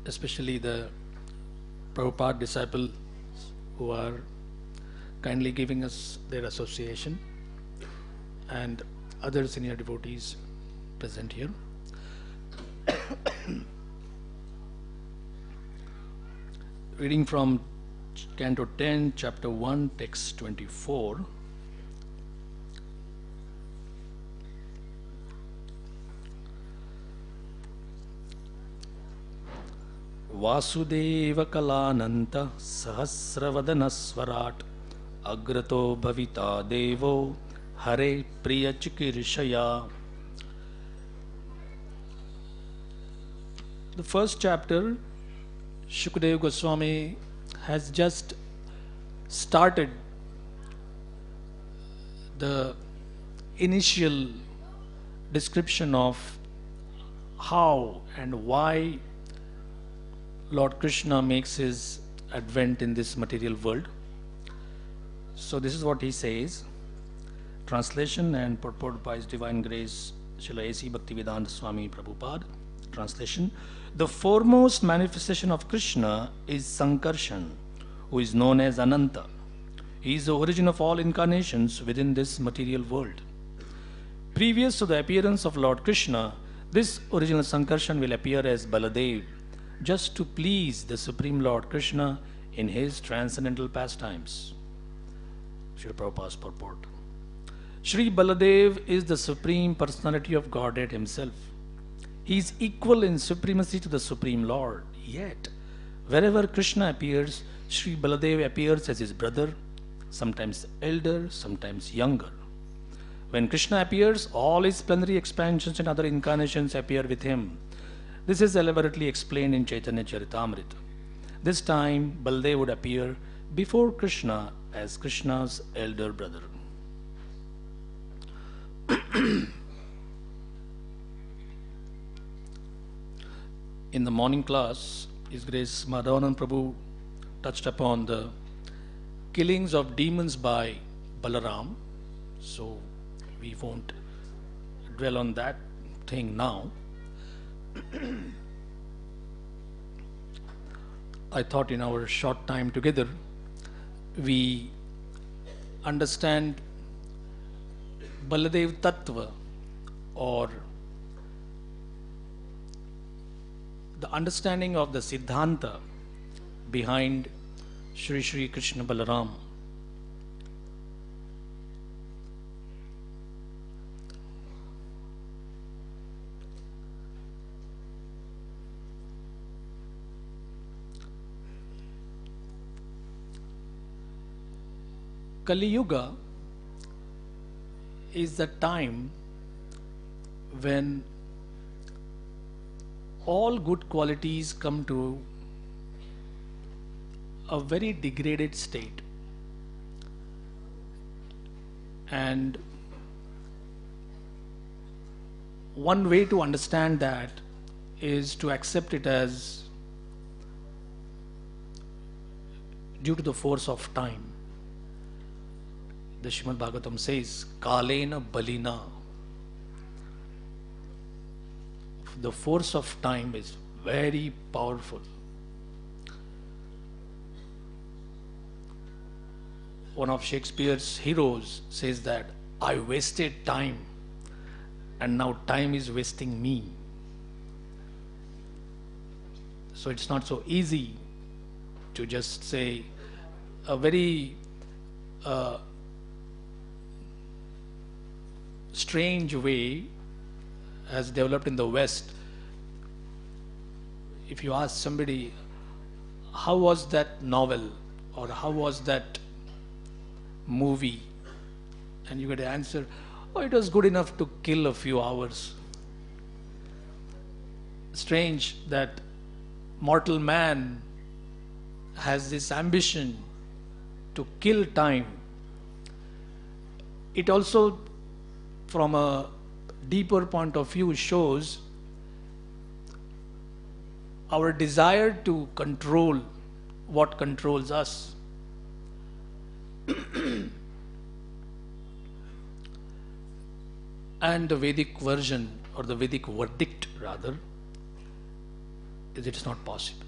especially the Prabhupada disciples who are kindly giving us their association, and other senior devotees present here. Reading from Canto 10, Chapter 1, Text 24. Vasudeva Kalananta Sahasravadana Swarat Agrato Bhavita Devo Hare Priya Chikirishaya. The first chapter, Shukadeva Goswami has just started the initial description of how and why Lord Krishna makes his advent in this material world. So this is what he says. Translation and purport by His Divine Grace A.C. Bhaktivedanta Swami Prabhupada. Translation: the foremost manifestation of Krishna is Sankarshan, who is known as Ananta. He is the origin of all incarnations within this material world. Previous to the appearance of Lord Krishna, this original Sankarshan will appear as Baladev, just to please the Supreme Lord Krishna in his transcendental pastimes. Srila Prabhupada's purport. Sri Baladev is the Supreme Personality of Godhead himself. He is equal in supremacy to the Supreme Lord. Yet, wherever Krishna appears, Sri Baladev appears as his brother, sometimes elder, sometimes younger. When Krishna appears, all his plenary expansions and other incarnations appear with him. This is elaborately explained in Chaitanya Charitamrita. This time, Baladev would appear before Krishna as Krishna's elder brother. In the morning class, His Grace Madhavanand Prabhu touched upon the killings of demons by Balaram. So we won't dwell on that thing now. I thought in our short time together, we understand Baladev Tattva, or the understanding of the Siddhanta behind Shri Shri Krishna Balaram. Kali Yuga is the time when all good qualities come to a very degraded state, and one way to understand that is to accept it as due to the force of time. The Srimad Bhagavatam says, Kalena Balina. The force of time is very powerful. One of Shakespeare's heroes says that I wasted time and now time is wasting me. So it's not so easy to just say a very strange way has developed in the West. If you ask somebody, how was that novel or how was that movie, and you get an answer, oh, it was good enough to kill a few hours. Strange that mortal man has this ambition to kill time. It also, from a deeper point of view, shows our desire to control what controls us. And the Vedic version, or the Vedic verdict rather, it is not possible.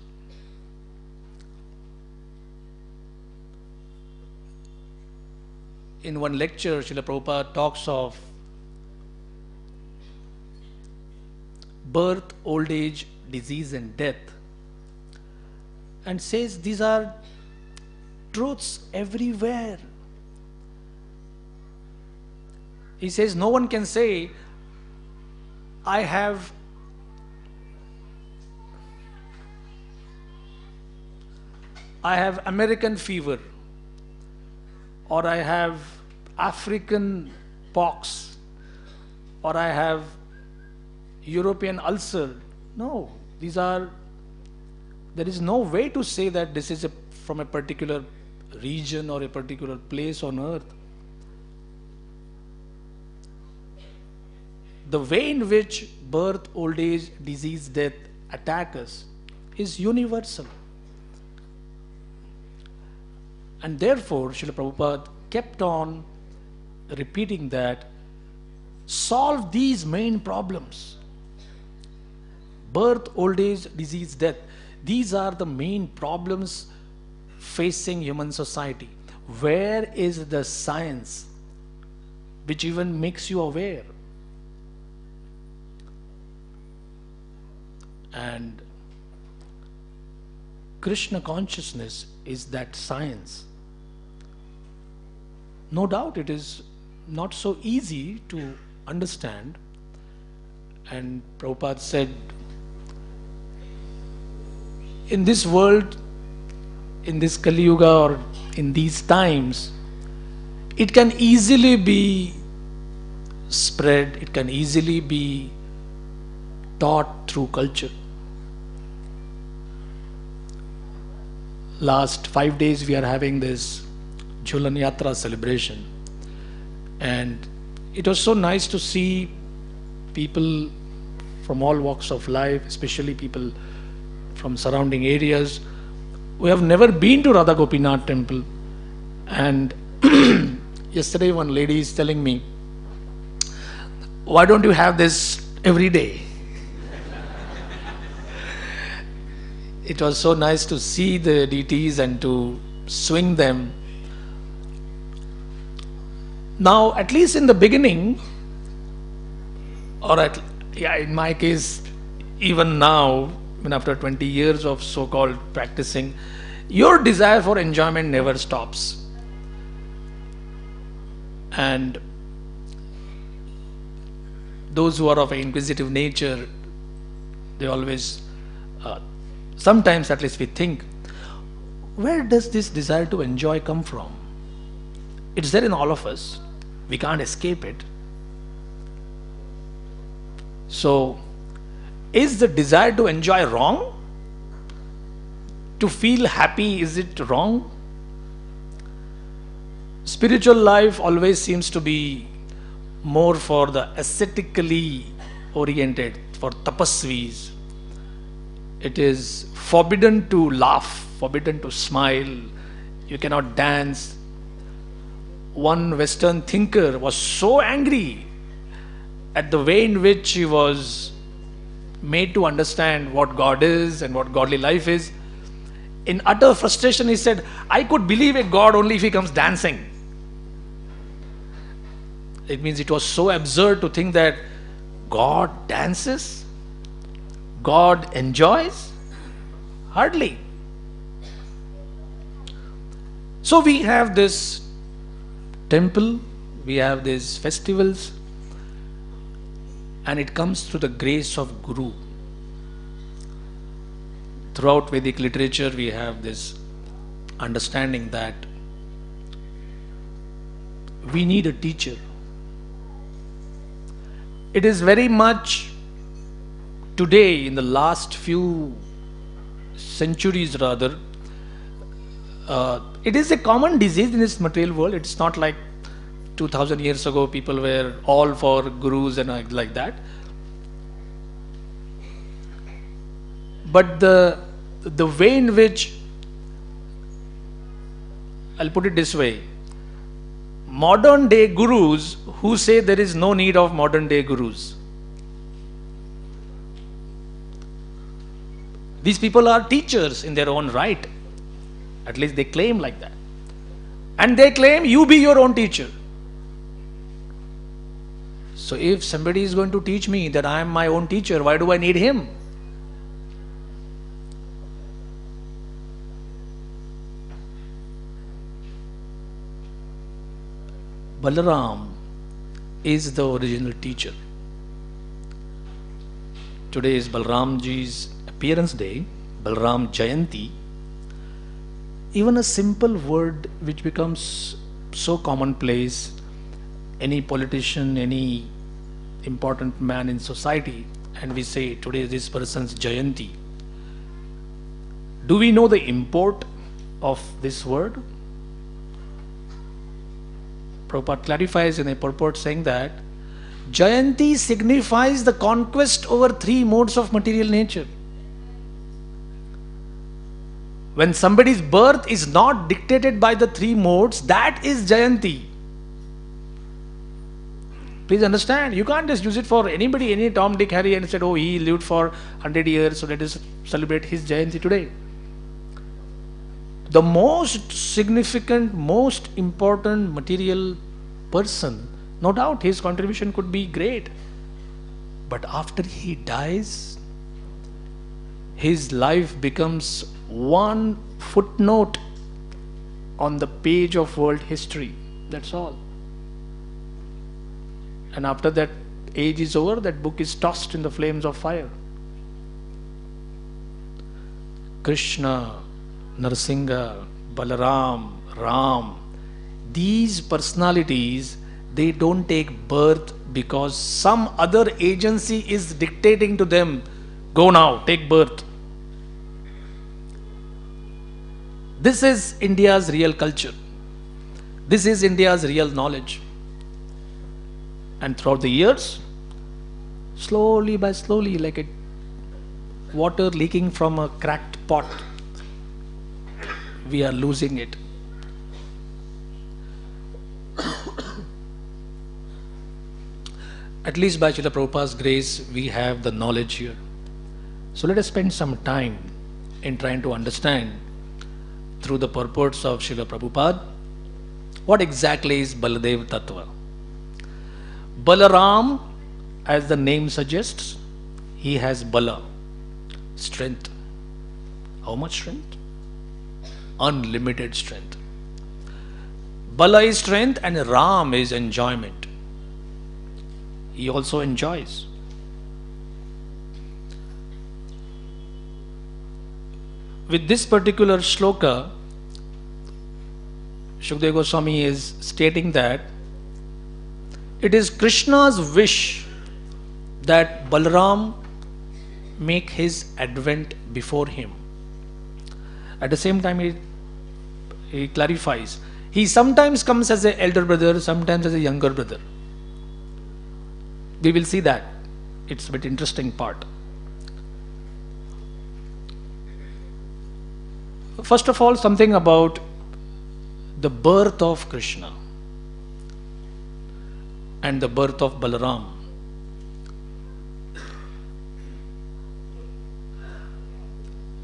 In one lecture, Srila Prabhupada talks of birth, old age, disease and death, and says these are truths everywhere. He says no one can say, I have American fever, or I have African pox, or I have European ulcer. No, there is no way to say that this is from a particular region or a particular place on earth. The way in which birth, old age, disease, death attack us is universal. And therefore, Srila Prabhupada kept on repeating that, solve these main problems. Birth, old age, disease, death. These are the main problems facing human society. Where is the science which even makes you aware? And Krishna consciousness is that science. No doubt it is not so easy to understand. And Prabhupada said, in this world, in this Kali Yuga or in these times, it can easily be spread, it can easily be taught through culture. Last 5 days we are having this Jhulan Yatra celebration, and it was so nice to see people from all walks of life, especially people from surrounding areas who have never been to Radha Gopinath temple. And yesterday one lady is telling me, why don't you have this every day? It was so nice to see the deities and to swing them. Now, at least in the beginning, or in my case, even now, even after 20 years of so-called practicing, your desire for enjoyment never stops. And those who are of an inquisitive nature, they always, sometimes at least we think, where does this desire to enjoy come from? It's there in all of us. We can't escape it. So, is the desire to enjoy wrong? To feel happy, is it wrong? Spiritual life always seems to be more for the ascetically oriented, for tapasvis. It is forbidden to laugh, forbidden to smile. You cannot dance. One Western thinker was so angry at the way in which he was made to understand what God is and what godly life is. In utter frustration, he said, I could believe a God only if he comes dancing. It means it was so absurd to think that God dances, God enjoys. Hardly. So we have this temple, we have these festivals, and it comes through the grace of Guru. Throughout Vedic literature, we have this understanding that we need a teacher. It is very much today, in the last few centuries rather, it is a common disease in this material world. It's not like 2000 years ago people were all for gurus and like that. But the way in which, I'll put it this way, modern day gurus who say there is no need of modern day gurus. These people are teachers in their own right. At least they claim like that. And they claim you be your own teacher. So if somebody is going to teach me that I am my own teacher, why do I need him? Balaram is the original teacher. Today is Balaramji's appearance day, Balaram Jayanti. Even a simple word which becomes so commonplace, any politician, any important man in society, and we say today is this person's Jayanti. Do we know the import of this word? Prabhupada clarifies in a purport saying that Jayanti signifies the conquest over three modes of material nature. When somebody's birth is not dictated by the three modes, that is Jayanti. Please understand, you can't just use it for anybody, any Tom, Dick, Harry, and said, oh, he lived for 100 years, so let us celebrate his Jayanti today. The most significant, most important material person, no doubt his contribution could be great. But after he dies, his life becomes one footnote on the page of world history. That's all. And after that age is over, that book is tossed in the flames of fire. Krishna, Narsinga, Balaram, Ram, these personalities, they don't take birth because some other agency is dictating to them, go now, take birth. This is India's real culture. This is India's real knowledge. And throughout the years, slowly by slowly, like a water leaking from a cracked pot, we are losing it. At least by Srila Prabhupada's grace, we have the knowledge here. So let us spend some time in trying to understand through the purports of Srila Prabhupada what exactly is Baladev Tattva. Balaram, as the name suggests, he has Bala, strength. How much strength? Unlimited strength. Bala is strength and Ram is enjoyment. He also enjoys. With this particular shloka, Shukadeva Goswami is stating that it is Krishna's wish that Balaram make his advent before him. At the same time, he clarifies, he sometimes comes as an elder brother, sometimes as a younger brother. We will see that. It's a bit interesting part. First of all, something about the birth of Krishna and the birth of Balaram.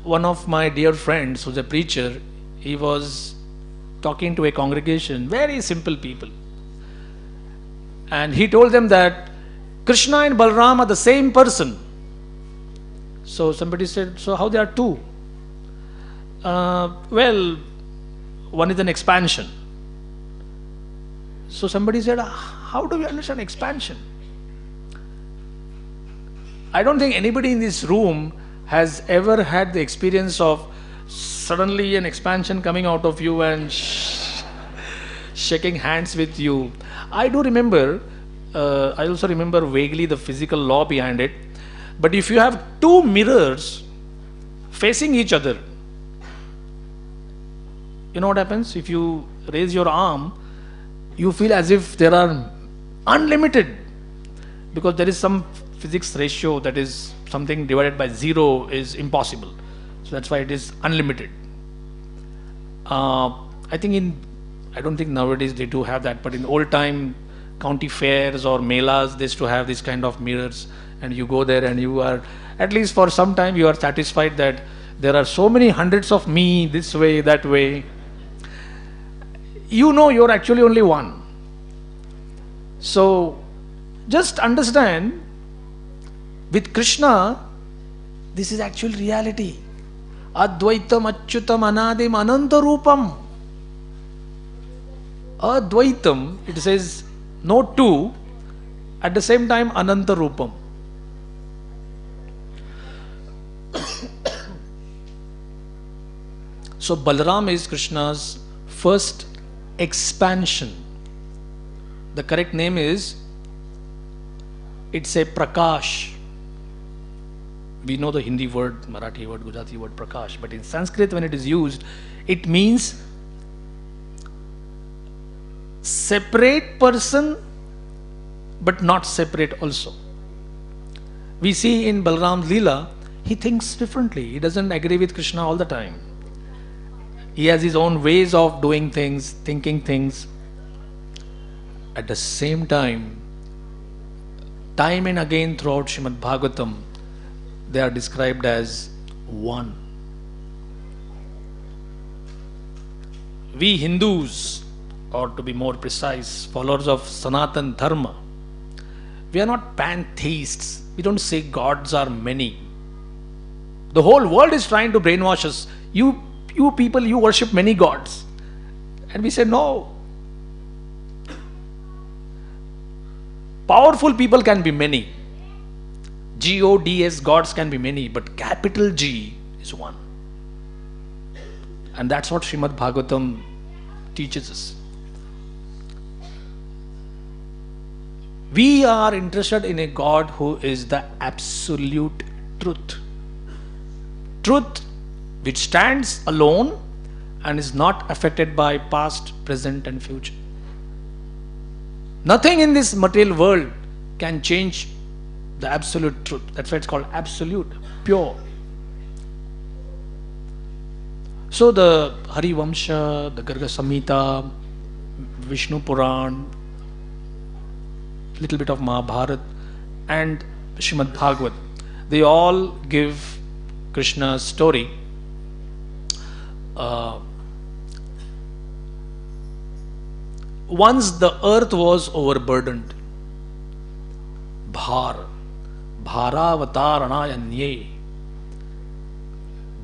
One of my dear friends who's a preacher, he was talking to a congregation, very simple people. And he told them that Krishna and Balaram are the same person. So somebody said, so how they are two? Well, one is an expansion. So somebody said, how do we understand expansion? I don't think anybody in this room has ever had the experience of suddenly an expansion coming out of you and shaking hands with you. I do remember, I also remember vaguely the physical law behind it. But if you have two mirrors facing each other, you know what happens? If you raise your arm, you feel as if there are unlimited, because there is some physics ratio that is something divided by 0 is impossible. So that's why it is unlimited. I don't think nowadays they do have that, but in old time county fairs or melas, they used to have this kind of mirrors, and you go there and you are At least for some time you are satisfied that there are so many hundreds of me, this way, that way. You know you're actually only one. So just understand, with Krishna, this is actual reality. Advaitam achyutam anadim anantarupam. Advaitam, it says no two, at the same time anantarupam. So Balaram is Krishna's first expansion. The correct name is, it's a Prakash. We know the Hindi word, Marathi word, Gujarati word Prakash, but in Sanskrit when it is used, it means separate person but not separate also. We see in Balaram's Leela, he thinks differently. He doesn't agree with Krishna all the time. He has his own ways of doing things, thinking things. At the same time and again throughout Srimad Bhagavatam, they are described as one. We Hindus, or to be more precise, followers of Sanatan Dharma, we are not pantheists. We don't say gods are many. The whole world is trying to brainwash us. You people, you worship many gods. And we say no. Powerful people can be many. Gods, gods can be many, but capital G is one. And that's what Srimad Bhagavatam teaches us. We are interested in a God who is the absolute truth. Truth which stands alone and is not affected by past, present and future. Nothing in this material world can change the absolute truth. That's why it's called absolute, pure. So the Hari Vamsha, the Garga Samhita, Vishnu Puran, little bit of Mahabharata and Srimad Bhagavat, they all give Krishna's story. Once the earth was overburdened, Bharavataranayanye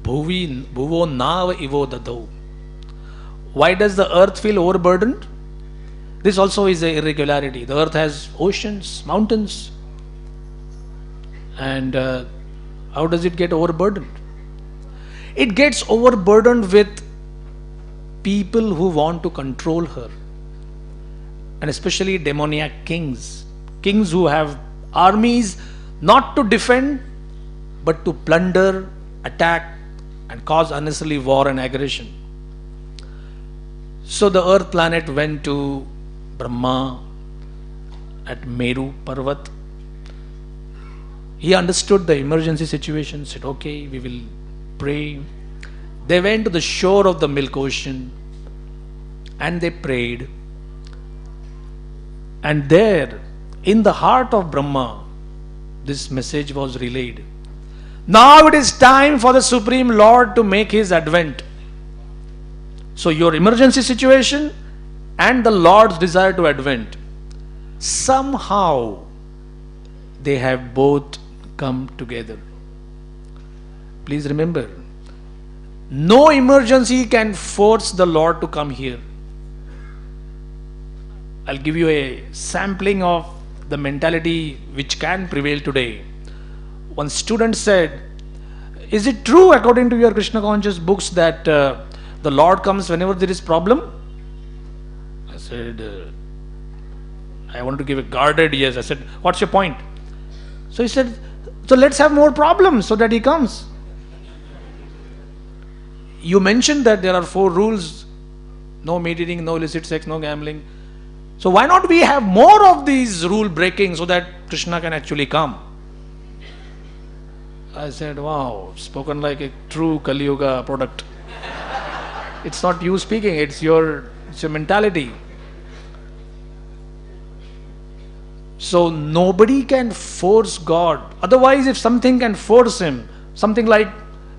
Bhuvo Nav Ivo Dadau. Why does the earth feel overburdened? This also is an irregularity. The earth has oceans, mountains, and how does it get overburdened? It gets overburdened with people who want to control her, and especially demoniac kings who have armies not to defend but to plunder, attack and cause unnecessary war and aggression. So the earth planet went to Brahma at Meru Parvat. He understood the emergency situation, said okay, we will pray. They went to the shore of the Milk Ocean and they prayed. And there, in the heart of Brahma, this message was relayed. Now it is time for the Supreme Lord to make his advent. So your emergency situation and the Lord's desire to advent, somehow they have both come together. Please remember, no emergency can force the Lord to come here. I'll give you a sampling of the mentality which can prevail today. One student said, is it true according to your Krishna conscious books that the Lord comes whenever there is problem? I said, I want to give a guarded yes. I said, what's your point? So he said, so let's have more problems so that he comes. You mentioned that there are 4 rules: no meat eating, no illicit sex, no gambling. So why not we have more of these rule breaking so that Krishna can actually come? I said, wow, spoken like a true Kali Yuga product. It's not you speaking, it's your mentality. So nobody can force God. Otherwise, if something can force him, something like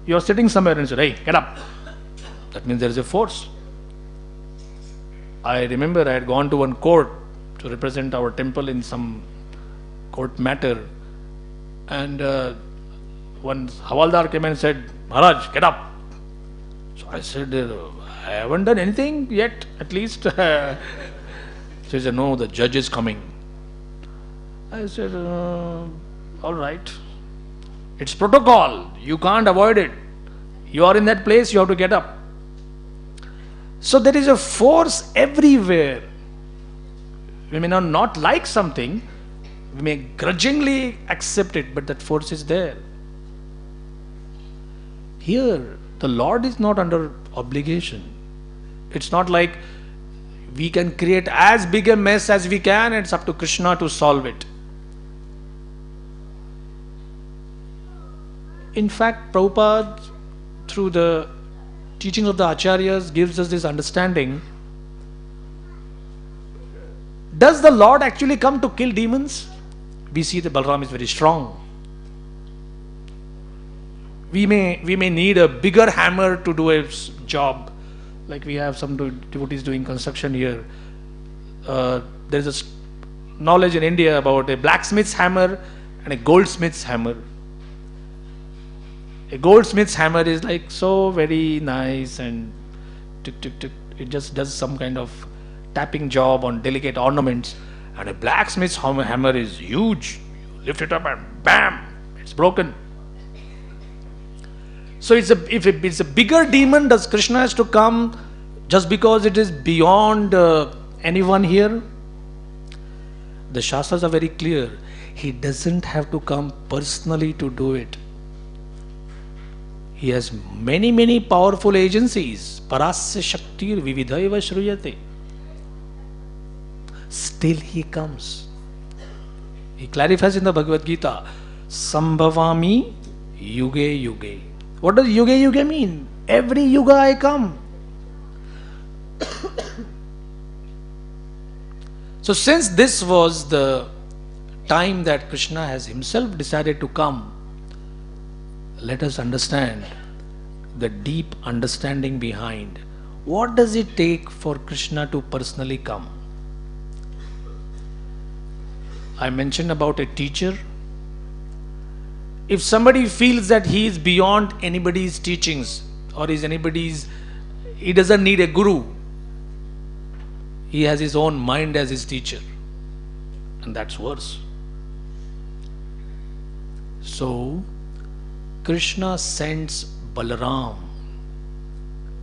you're sitting somewhere and say, hey, get up. That means there is a force. I remember I had gone to one court to represent our temple in some court matter. And one Havaldar came and said, Maharaj, get up. So I said, I haven't done anything yet, at least. She said, no, the judge is coming. I said, all right. It's protocol. You can't avoid it. You are in that place, you have to get up. So there is a force everywhere. We may not like something, we may grudgingly accept it, but that force is there. Here, the Lord is not under obligation. It's not like we can create as big a mess as we can, and it's up to Krishna to solve it. In fact, Prabhupada, through the teaching of the Acharyas, gives us this understanding. Does the Lord actually come to kill demons? We see that Balaram is very strong. We may need a bigger hammer to do a job. Like we have some devotees doing construction here. There is a knowledge in India about a blacksmith's hammer and a goldsmith's hammer. A goldsmith's hammer is like so very nice and tick, tick, tick. It just does some kind of tapping job on delicate ornaments. And a blacksmith's hammer is huge. You lift it up and bam, it's broken. So if it's a bigger demon, does Krishna has to come just because it is beyond anyone here? The Shastras are very clear. He doesn't have to come personally to do it. He has many powerful agencies. Parasya Shaktir Vividhaiva Shruyate. Still he comes. He clarifies in the Bhagavad Gita, Sambhavami Yuge Yuge. What does Yuge Yuge mean? Every Yuga I come. So since this was the time that Krishna has himself decided to come, let us understand the deep understanding behind what does it take for Krishna to personally come. I mentioned about a teacher. If somebody feels that he is beyond anybody's teachings or he doesn't need a guru, he has his own mind as his teacher, and that's worse. So Krishna sends Balaram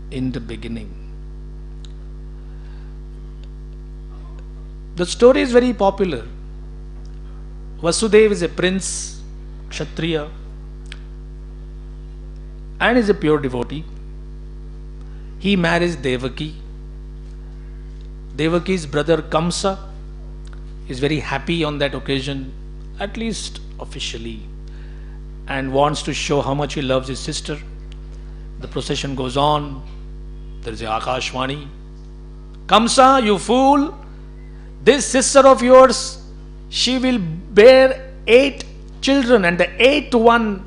in the beginning. The story is very popular. Vasudeva is a prince, Kshatriya, and is a pure devotee. He marries Devaki. Devaki's brother Kamsa is very happy on that occasion, at least officially, and wants to show how much he loves his sister. The procession goes on. There is a Akashvani. Kamsa, you fool! This sister of yours, she will bear 8 children, and the 8th one,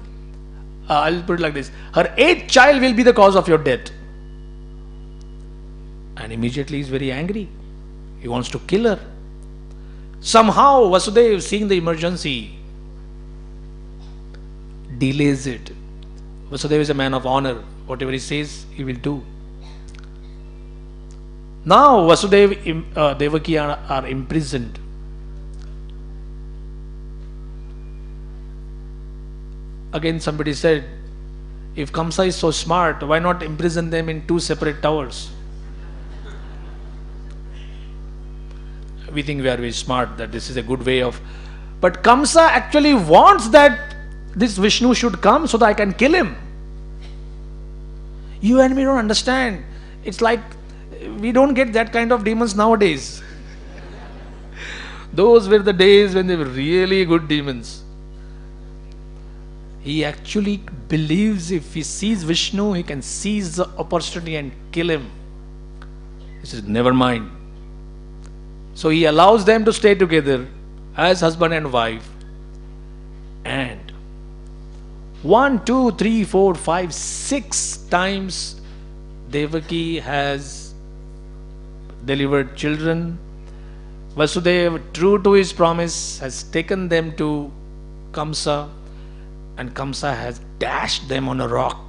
I'll put it like this, her 8th child will be the cause of your death. And immediately he's very angry. He wants to kill her. Somehow Vasudeva, seeing the emergency, delays it. Vasudeva is a man of honor. Whatever he says, he will do. Now Vasudeva, Devaki are imprisoned. Again somebody said, if Kamsa is so smart, why not imprison them in 2 separate towers? We think we are very smart, that this is a good way of... But Kamsa actually wants that this Vishnu should come so that I can kill him. You and me don't understand. It's like we don't get that kind of demons nowadays. Those were the days when they were really good demons. He actually believes if he sees Vishnu, he can seize the opportunity and kill him. He says, never mind. So he allows them to stay together, as husband and wife, and 1, 2, 3, 4, 5, 6 times Devaki has delivered children. Vasudeva, true to his promise, has taken them to Kamsa, and Kamsa has dashed them on a rock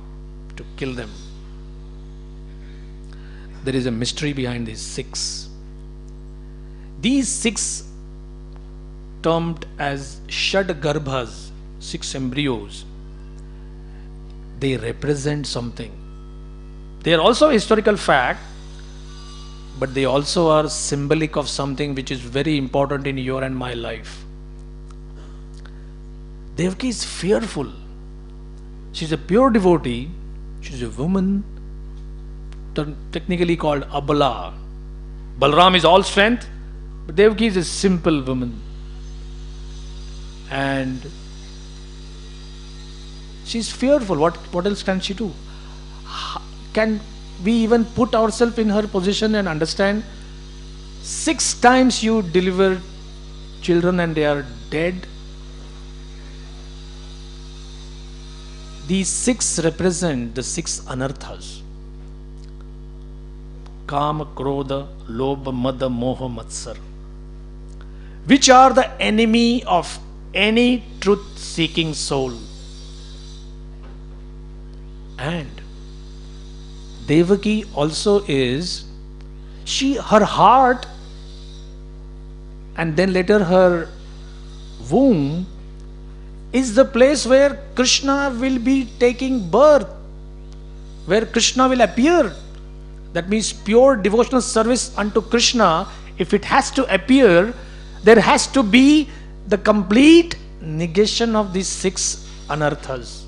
to kill them. There is a mystery behind these 6. These 6, termed as Shad Garbhas, 6 embryos, they represent something. They are also a historical fact, but they also are symbolic of something which is very important in your and my life. Devaki is fearful. She is a pure devotee. She is a woman, technically called Abala. Balaram is all strength, but Devaki is a simple woman. And she is fearful. What else can she do? Can we even put ourselves in her position and understand? 6 times you deliver children and they are dead. These 6 represent the 6 anarthas. Kama, Krodha, Lobha, Mada, Moha, Matsar, which are the enemy of any truth-seeking soul. And Devaki also is, her heart and then later her womb is the place where Krishna will be taking birth, where Krishna will appear. That means pure devotional service unto Krishna, if it has to appear, there has to be the complete negation of these 6 anarthas.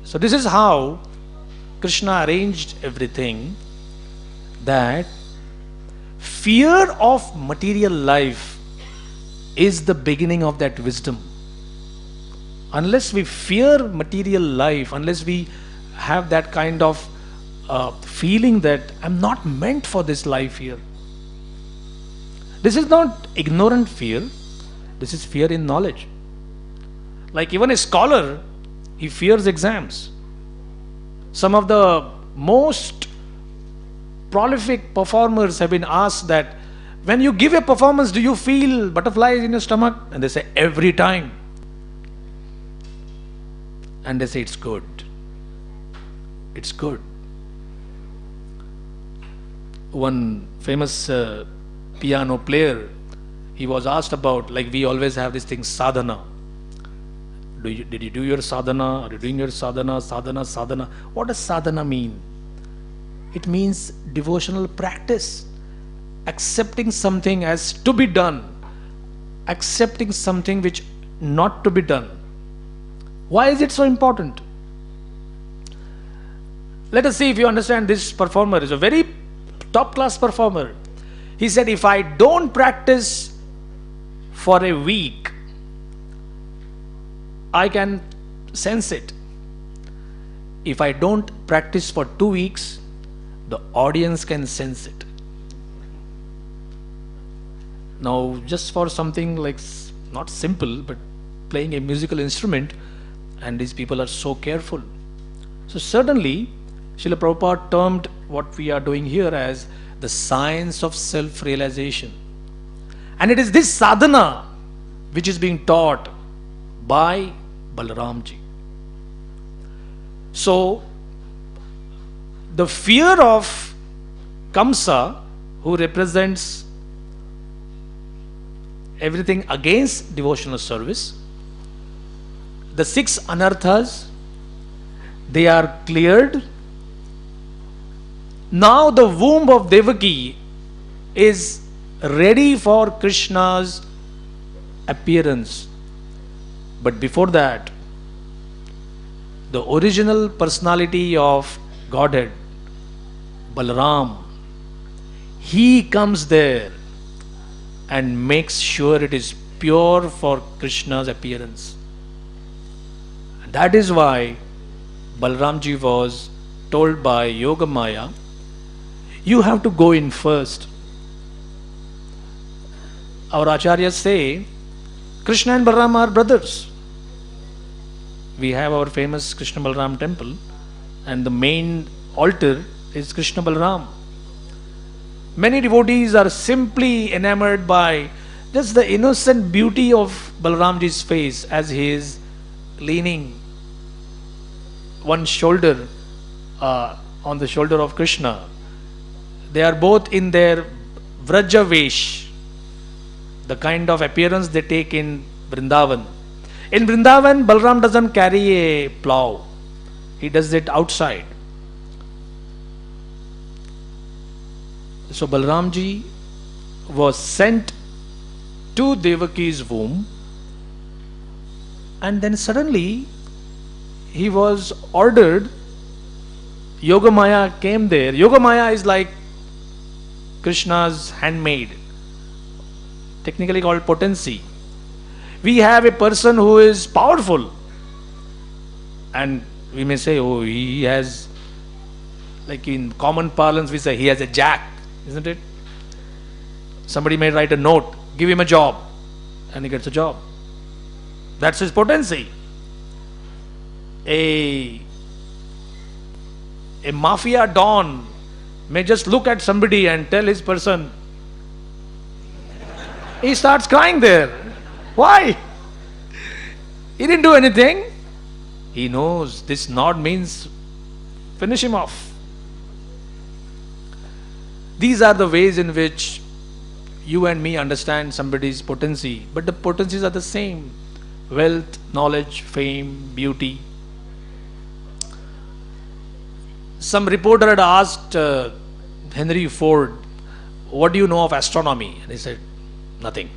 So this is how Krishna arranged everything, that fear of material life is the beginning of that wisdom. Unless we fear material life, unless we have that kind of feeling that I'm not meant for this life here. This is not ignorant fear, this is fear in knowledge. Like even a scholar, he fears exams. Some of the most prolific performers have been asked that, when you give a performance, do you feel butterflies in your stomach? And they say, every time. And they say, it's good. It's good. One famous piano player, he was asked about, like we always have this thing, sadhana. Did you do your sadhana? Are you doing your sadhana? Sadhana. What does sadhana mean? It means devotional practice. Accepting something as to be done. Accepting something which not to be done. Why is it so important? Let us see if you understand. This performer is a very top class performer. He said, if I don't practice for a week, I can sense it. If I don't practice for 2 weeks, the audience can sense it. Now, just for something like, not simple, but playing a musical instrument, and these people are so careful. So certainly, Srila Prabhupada termed what we are doing here as the science of self-realization. And it is this sadhana which is being taught by Balaramji. So, the fear of Kamsa, who represents everything against devotional service, the 6 anarthas, they are cleared. Now the womb of Devaki is ready for Krishna's appearance. But before that, the original personality of Godhead, Balaram, he comes there and makes sure it is pure for Krishna's appearance. And that is why Balaramji was told by Yoga Maya, you have to go in first. our acharyas say Krishna and Balaram are brothers. We have our famous Krishna Balaram temple, and the main altar is Krishna Balaram. Many devotees are simply enamored by just the innocent beauty of Balaramji's face as he is leaning one shoulder on the shoulder of Krishna. They are both in their Vraja Vesh, the kind of appearance they take in Vrindavan. In Vrindavan, Balaram doesn't carry a plow. He does it outside. So Balaramji was sent to Devaki's womb, and then suddenly he was ordered. Yogamaya came there. Yogamaya is like Krishna's handmaid, technically called potency. We have a person who is powerful, and we may say, oh, he has, like in common parlance we say, he has a jack, isn't it? Somebody may write a note, give him a job, and he gets a job. That's his potency. A mafia don may just look at somebody and tell his person, he starts crying there. Why? He didn't do anything. He knows this nod means finish him off. These are the ways in which you and me understand somebody's potency, but the potencies are the same: wealth, knowledge, fame, beauty. Some reporter had asked Henry Ford, what do you know of astronomy? And he said, nothing.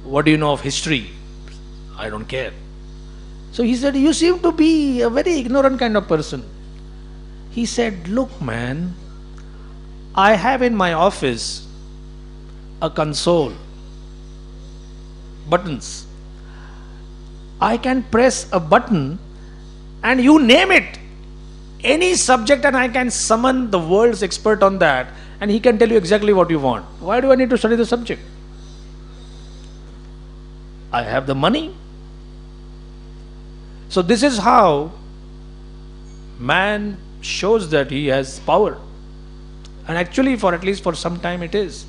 What do you know of history? I don't care. So he said, you seem to be a very ignorant kind of person. He said, look man, I have in my office a console, buttons. I can press a button and you name it, any subject, and I can summon the world's expert on that, and he can tell you exactly what you want. Why do I need to study the subject? I have the money. So this is how man shows that he has power. And actually, for at least for some time it is.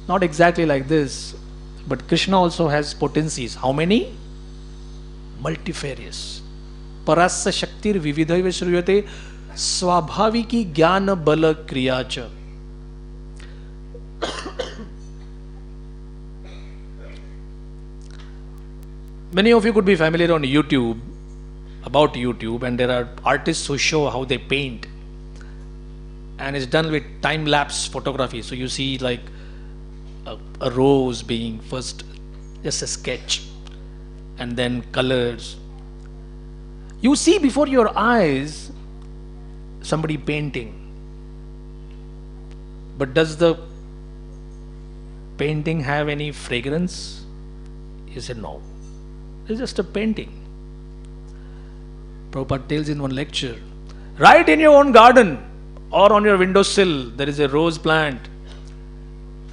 Not exactly like this, but Krishna also has potencies. How many? Multifarious. Parasya shaktir vividhaiva shruyate swabhaviki jnana bala kriyacha. Many of you could be familiar on YouTube, about YouTube, and there are artists who show how they paint, and it's done with time-lapse photography. So you see like a rose being first just a sketch, and then colors. You see before your eyes somebody painting, but does the painting have any fragrance? You say no. It's just a painting. Prabhupada tells in one lecture, right in your own garden or on your windowsill there is a rose plant,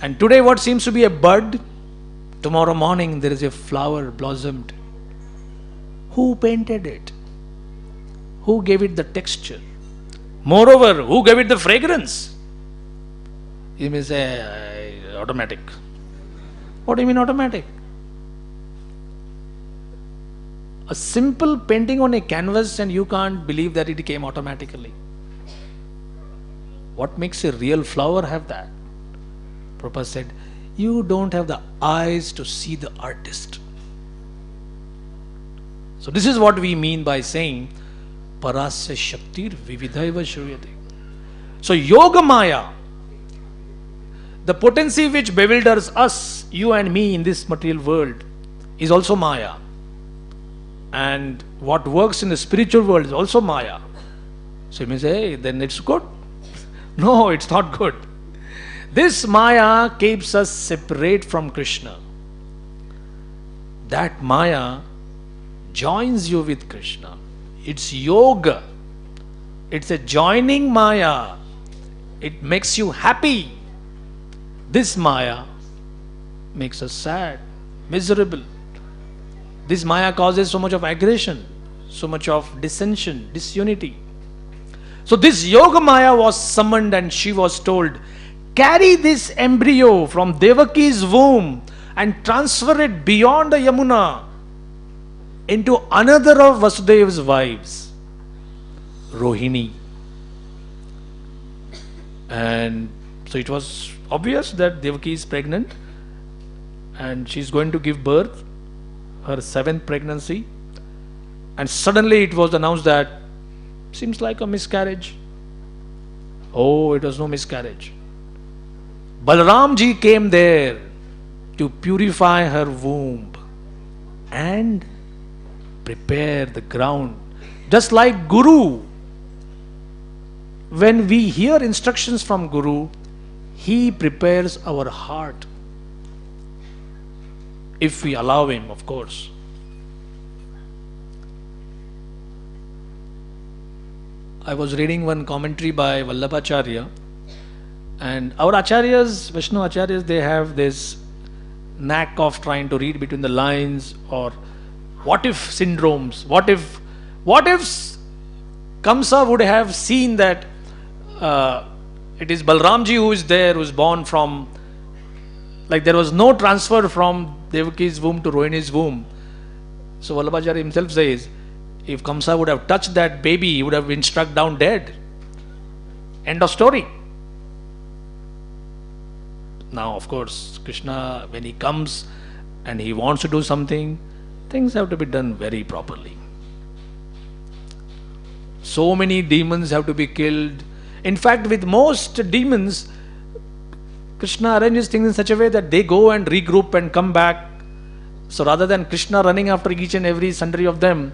and today what seems to be a bud, tomorrow morning there is a flower blossomed. Who painted it? Who gave it the texture? Moreover, who gave it the fragrance? You may say, automatic. What do you mean automatic? A simple painting on a canvas and you can't believe that it came automatically. What makes a real flower have that? Prabhupada said, you don't have the eyes to see the artist. So this is what we mean by saying Parasya Shaktir Vividhaiva Shruyate. So Yoga Maya, the potency which bewilders us, you and me in this material world, is also Maya. And what works in the spiritual world is also Maya. So you may say, hey, then it's good. No, it's not good. This Maya keeps us separate from Krishna. That Maya joins you with Krishna. It's yoga. It's a joining Maya. It makes you happy. This Maya makes us sad, miserable. This Maya causes so much of aggression, so much of dissension, disunity. So this Yoga Maya was summoned and she was told, carry this embryo from Devaki's womb and transfer it beyond the Yamuna into another of Vasudev's wives, Rohini. And so it was obvious that Devaki is pregnant and she's going to give birth, her 7th pregnancy. And suddenly it was announced that seems like a miscarriage. Oh, it was no miscarriage. Balaramji came there to purify her womb and prepare the ground. Just like Guru, when we hear instructions from Guru, he prepares our heart. If we allow him, of course. I was reading one commentary by Vallabhacharya, and our acharyas, Vaishnava acharyas, they have this knack of trying to read between the lines, or what if syndromes. What if Kamsa would have seen that it is Balramji who is there, who is born from, like there was no transfer from Devaki's womb to Rohini's womb. So Vallabhacharya himself says, if Kamsa would have touched that baby, he would have been struck down dead. End of story. Now, of course, Krishna, when he comes and he wants to do something, things have to be done very properly. So many demons have to be killed. In fact, with most demons, Krishna arranges things in such a way that they go and regroup and come back. So rather than Krishna running after each and every sundry of them,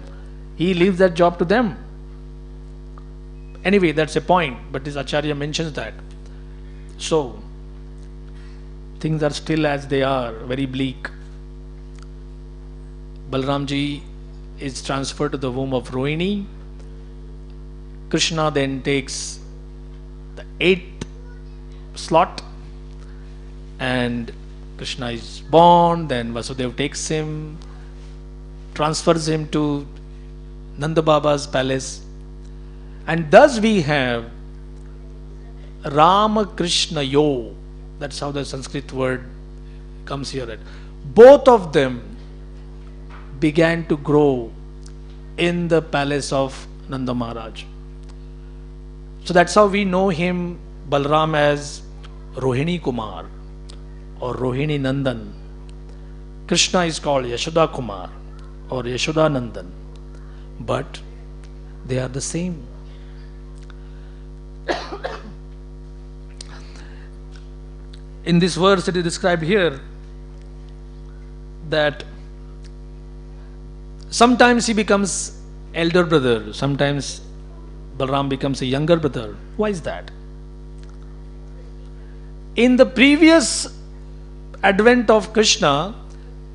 he leaves that job to them. Anyway, that's a point, but this Acharya mentions that. So, things are still as they are, very bleak. Balaramji is transferred to the womb of Rohini. Krishna then takes the 8th slot, and Krishna is born. Then Vasudeva takes him, transfers him to Nanda Baba's palace, and thus we have Rama Krishna Yo. That's how the Sanskrit word comes here. That both of them began to grow in the palace of Nanda Maharaj. So that's how we know him, Balaram, as Rohini Kumar or Rohini Nandan. Krishna is called Yashoda Kumar or Yashoda Nandan, but they are the same. In this verse it is described here that sometimes he becomes elder brother, sometimes Balaram becomes a younger brother. Why is that? In the previous advent of Krishna,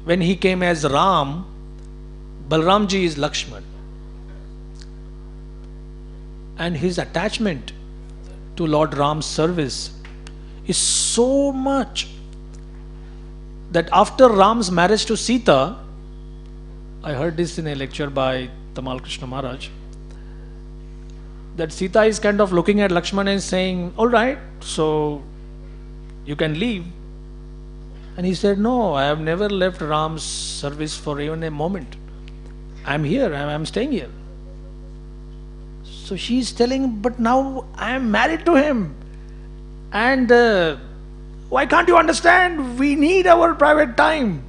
when he came as Ram, Balaramji is Lakshman. And his attachment to Lord Ram's service is so much that after Ram's marriage to Sita, I heard this in a lecture by Tamal Krishna Maharaj, that Sita is kind of looking at Lakshman and saying, all right, so you can leave. And he said, no, I have never left Ram's service for even a moment. I'm here, I'm staying here. So she's telling, but now I am married to him. And why can't you understand? We need our private time.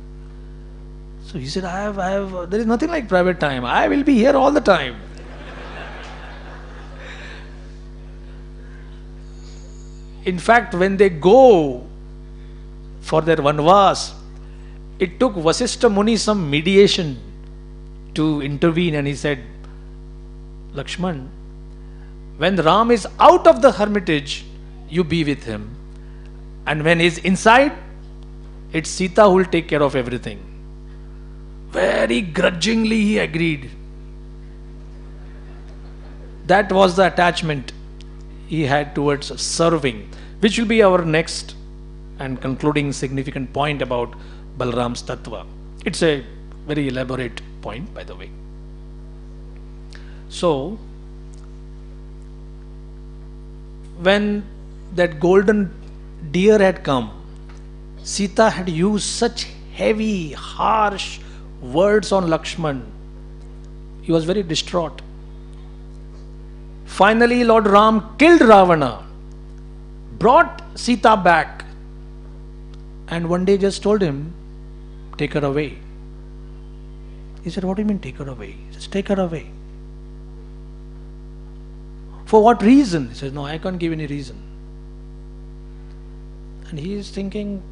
So he said, there is nothing like private time. I will be here all the time. In fact, when they go for their Vanvas, it took Vasishtha Muni some mediation to intervene, and he said, Lakshman, when Ram is out of the hermitage, you be with him. And when he's inside, it's Sita who will take care of everything. Very grudgingly he agreed. That was the attachment he had towards serving, which will be our next and concluding significant point about Balaram's Tattva. It's a very elaborate point, by the way. So, when that golden deer had come, Sita had used such heavy, harsh words on Lakshman. He was very distraught. Finally, Lord Ram killed Ravana, brought Sita back, and one day just told him, take her away. He said, what do you mean take her away? He says, take her away. For what reason? He says, no, I can't give any reason. And he is thinking,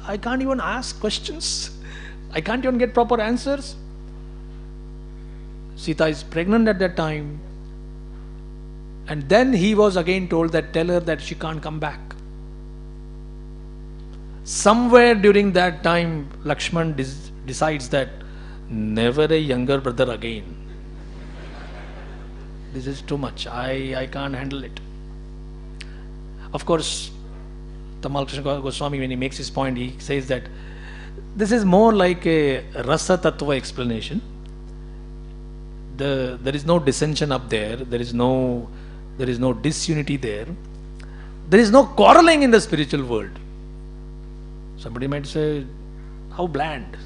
I can't even ask questions. I can't even get proper answers. Sita is pregnant at that time. And then he was again told that tell her that she can't come back. Somewhere during that time, Lakshman decides that never a younger brother again. This is too much. I can't handle it. Of course, Tamal Krishna Goswami, when he makes his point, he says that this is more like a Rasa Tattva explanation. There is no dissension up there. There is no disunity there. There is no quarreling in the spiritual world. Somebody might say, how bland.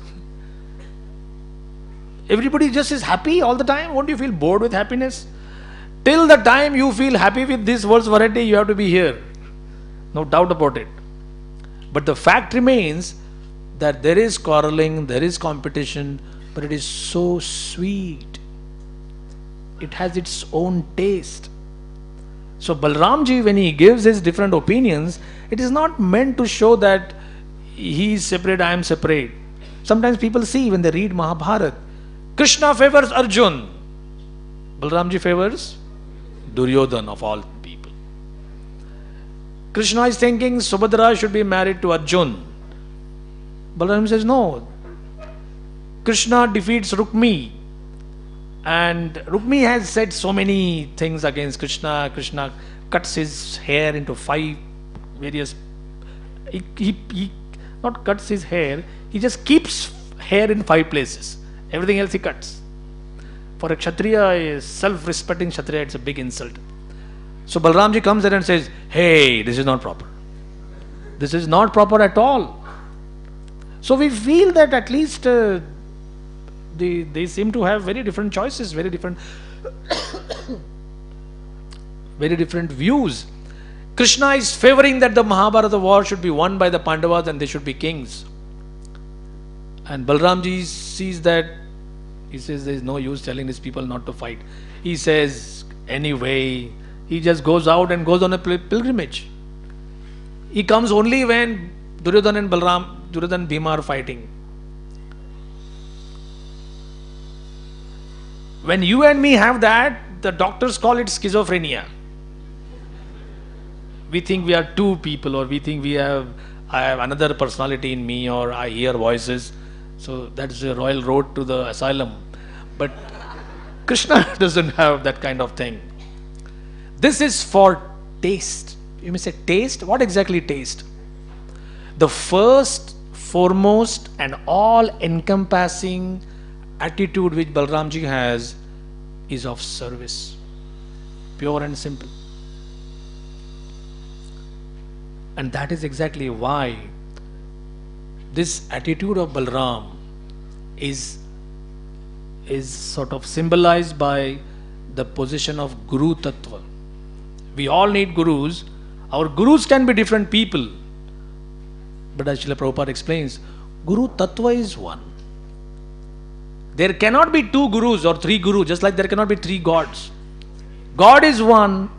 Everybody just is happy all the time. Won't you feel bored with happiness? Till the time you feel happy with this world's variety, you have to be here. No doubt about it. But the fact remains that there is quarreling, there is competition, but it is so sweet. It has its own taste. So Balaramji, when he gives his different opinions, it is not meant to show that he is separate, I am separate. Sometimes people see when they read Mahabharata, Krishna favors Arjun, Balaramji favors Duryodhan of all people. Krishna is thinking Subhadra should be married to Arjun. Balaram says no. Krishna defeats Rukmi. And Rukmi has said so many things against Krishna. Krishna cuts his hair into 5 various... He not cuts his hair, he just keeps hair in 5 places. Everything else he cuts. For a Kshatriya, a self-respecting Kshatriya, it's a big insult. So Balaramji comes there and says, hey, this is not proper. This is not proper at all. So we feel that at least they seem to have very different choices, very different very different views. Krishna is favoring that the Mahabharata war should be won by the Pandavas and they should be kings. And Balaramji sees that, he says there is no use telling these people not to fight. He says, anyway, he just goes out and goes on a pilgrimage. He comes only when Duryodhan and Duryodhan and Bhima are fighting. When you and me have that, the doctors call it schizophrenia. We think we are 2 people, or we think I have another personality in me, or I hear voices. So that's the royal road to the asylum. But Krishna doesn't have that kind of thing. This is for taste. You may say taste? What exactly taste? The first, foremost and all-encompassing attitude which Balaramji has is of service. Pure and simple. And that is exactly why this attitude of Balaram is sort of symbolized by the position of Guru Tattva. We all need gurus. Our gurus can be different people. But as Srila Prabhupada explains, Guru Tattva is one. There cannot be 2 gurus or 3 gurus, just like there cannot be 3 gods. God is one,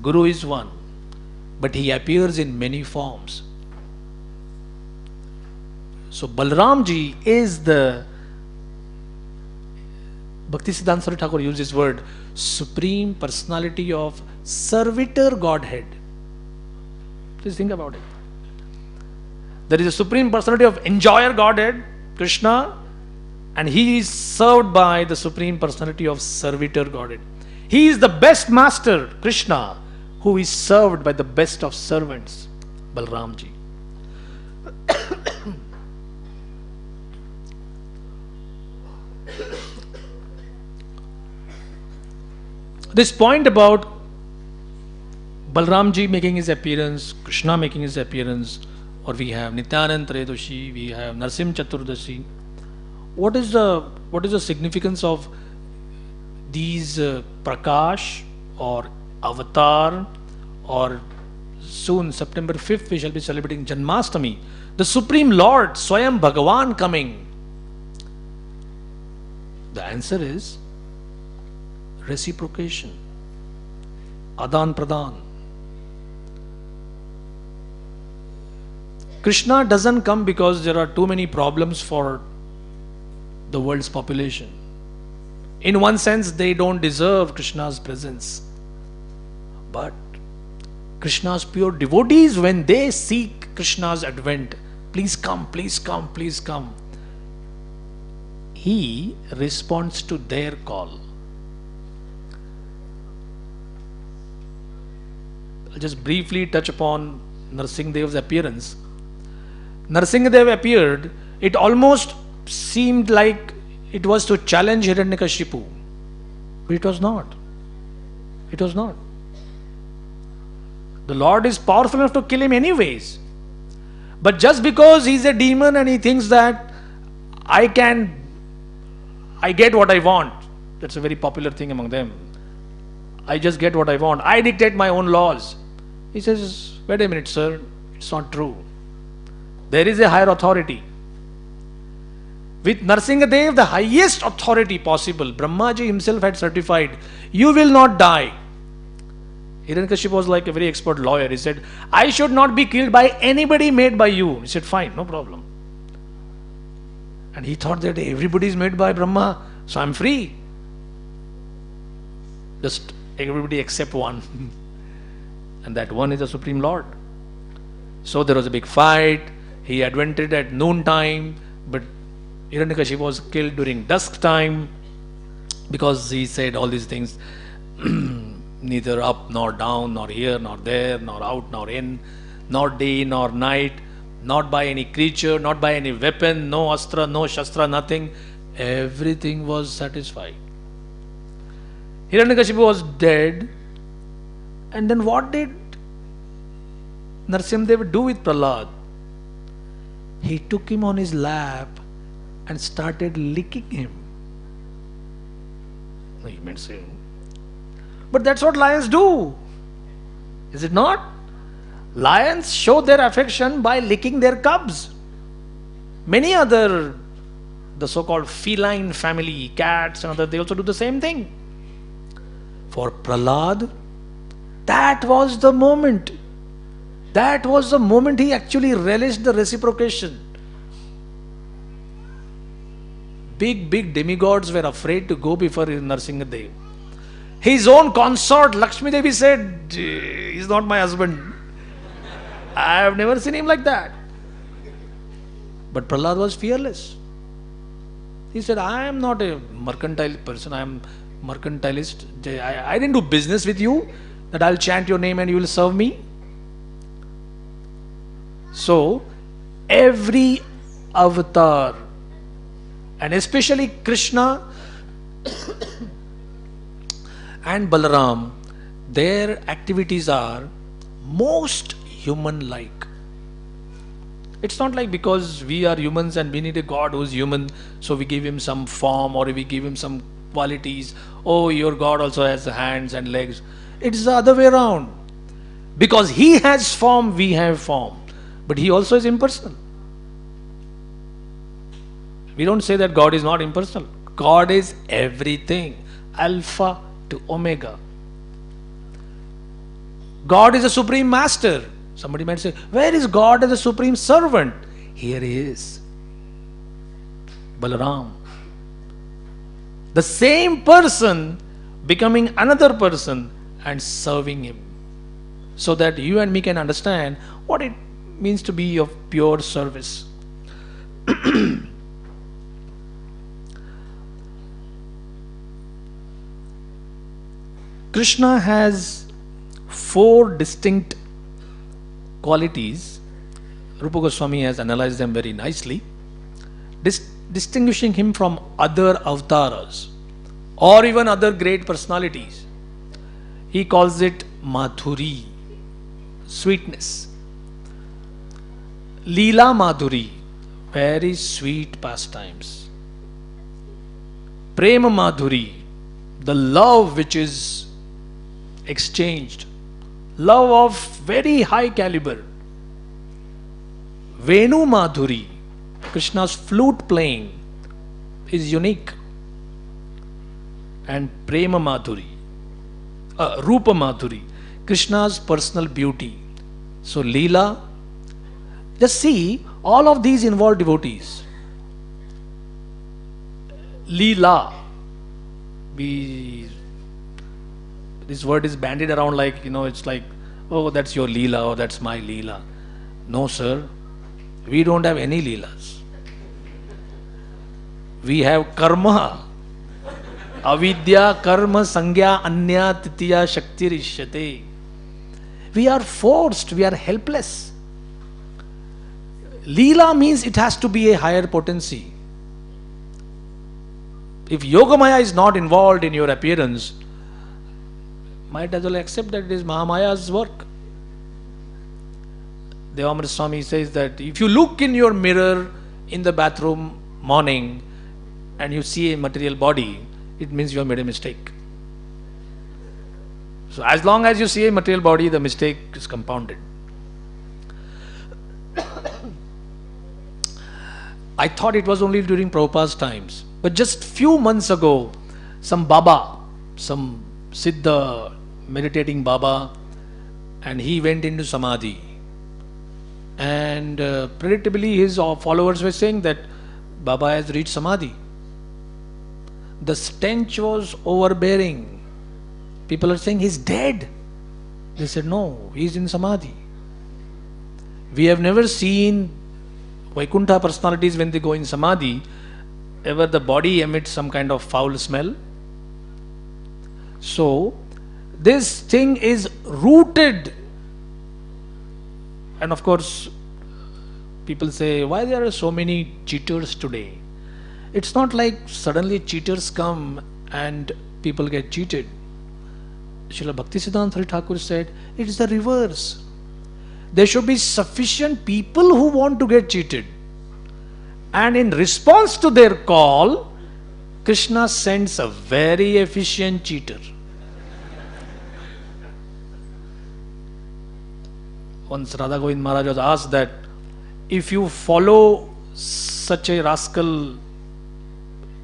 Guru is one. But he appears in many forms. So Balaramji is the, Bhaktisiddhanta Swami Thakur used this word, supreme personality of servitor Godhead. Please think about it. There is a supreme personality of enjoyer Godhead, Krishna, and he is served by the supreme personality of servitor Godhead. He is the best master, Krishna, who is served by the best of servants, Balaramji. This point about Balaramji making his appearance, Krishna making his appearance, or we have Nityanand Tredashi, we have Narsim Chaturdashi. What is the significance of these Prakash or Avatar, or soon September 5th we shall be celebrating Janmashtami, the Supreme Lord, Swayam Bhagavan coming? The answer is reciprocation, Adan Pradan. Krishna doesn't come because there are too many problems for the world's population. In one sense, they don't deserve Krishna's presence. But Krishna's pure devotees, when they seek Krishna's advent, please come, please come, please come, he responds to their call. I'll just briefly touch upon Narsinghdev's appearance. Narsinghadev appeared, it almost seemed like it was to challenge Hiranyakashipu. But it was not. It was not. The Lord is powerful enough to kill him anyways. But just because he's a demon and he thinks that I get what I want. That's a very popular thing among them. I just get what I want. I dictate my own laws. He says, wait a minute, sir, it's not true. There is a higher authority. With Narsinghadev, the highest authority possible, Brahmaji himself had certified, you will not die. Hiranyakashipu was like a very expert lawyer. He said, I should not be killed by anybody made by you. He said, fine, no problem. And he thought that everybody is made by Brahma, so I'm free. Just everybody except one. And that one is the Supreme Lord. So there was a big fight. He advented at noon time, but Hiranyakashipu was killed during dusk time because he said all these things, neither up nor down, nor here nor there, nor out nor in, nor day nor night, not by any creature, not by any weapon, no astra, no shastra, nothing. Everything was satisfied. Hiranyakashipu was dead. And then what did Narsimhadev do with Prahlad? He took him on his lap and started licking him. You might say, but that's what lions do. Is it not? Lions show their affection by licking their cubs. Many other, the so-called feline family, cats and others, they also do the same thing. For Prahlad, that was the moment. That was the moment he actually relished the reciprocation. Big demigods were afraid to go before Narsinghadev. His own consort, Lakshmi Devi, said, he's not my husband. I have never seen him like that. But Prahlad was fearless. He said, I am not a mercantile person. I am mercantilist. I didn't do business with you that I'll chant your name and you will serve me. So, every avatar, and especially Krishna and Balaram, their activities are most human-like. It's not like because we are humans and we need a God who is human, so we give him some form or we give him some qualities. Oh, your God also has hands and legs. It's the other way around. Because he has form, we have form. But he also is impersonal. We don't say that God is not impersonal. God is everything. Alpha to Omega. God is a supreme master. Somebody might say, where is God as a supreme servant? Here he is. Balaram. The same person becoming another person and serving him. So that you and me can understand what it means to be of pure service. Krishna has 4 distinct qualities, Rupa Goswami has analyzed them very nicely, distinguishing him from other avatars or even other great personalities. He calls it Madhuri, sweetness. Leela Madhuri, very sweet pastimes. Prema Madhuri, the love which is exchanged, love of very high caliber. Venu Madhuri, Krishna's flute playing is unique. And Prema Madhuri, Rupa Madhuri, Krishna's personal beauty. So Leela, just see, all of these involve devotees. Leela, this word is bandied around like, it's like, oh, that's your Leela, or that's my Leela. No, sir, we don't have any Leelas. We have karma. Avidya, karma, sangya, anya, titiya, shakti, rishyate. We are forced, we are helpless. Leela means it has to be a higher potency. If Yogamaya is not involved in your appearance, might as well accept that it is Mahamaya's work. Devamrita Swami says that if you look in your mirror in the bathroom morning and you see a material body, it means you have made a mistake. So as long as you see a material body, the mistake is compounded. I thought it was only during Prabhupada's times. But just few months ago, some Baba, some Siddha meditating Baba, and he went into Samadhi. And predictably his followers were saying that Baba has reached Samadhi. The stench was overbearing. People are saying he's dead. They said no, he's in Samadhi. We have never seen Vaikuntha personalities when they go in Samadhi, ever the body emits some kind of foul smell. So, this thing is rooted. And of course, people say, why there are so many cheaters today? It's not like suddenly cheaters come and people get cheated. Srila Bhaktisiddhanta Thakur said, it is the reverse. There should be sufficient people who want to get cheated. And in response to their call, Krishna sends a very efficient cheater. Once Radha Govind Maharaj was asked that if you follow such a rascal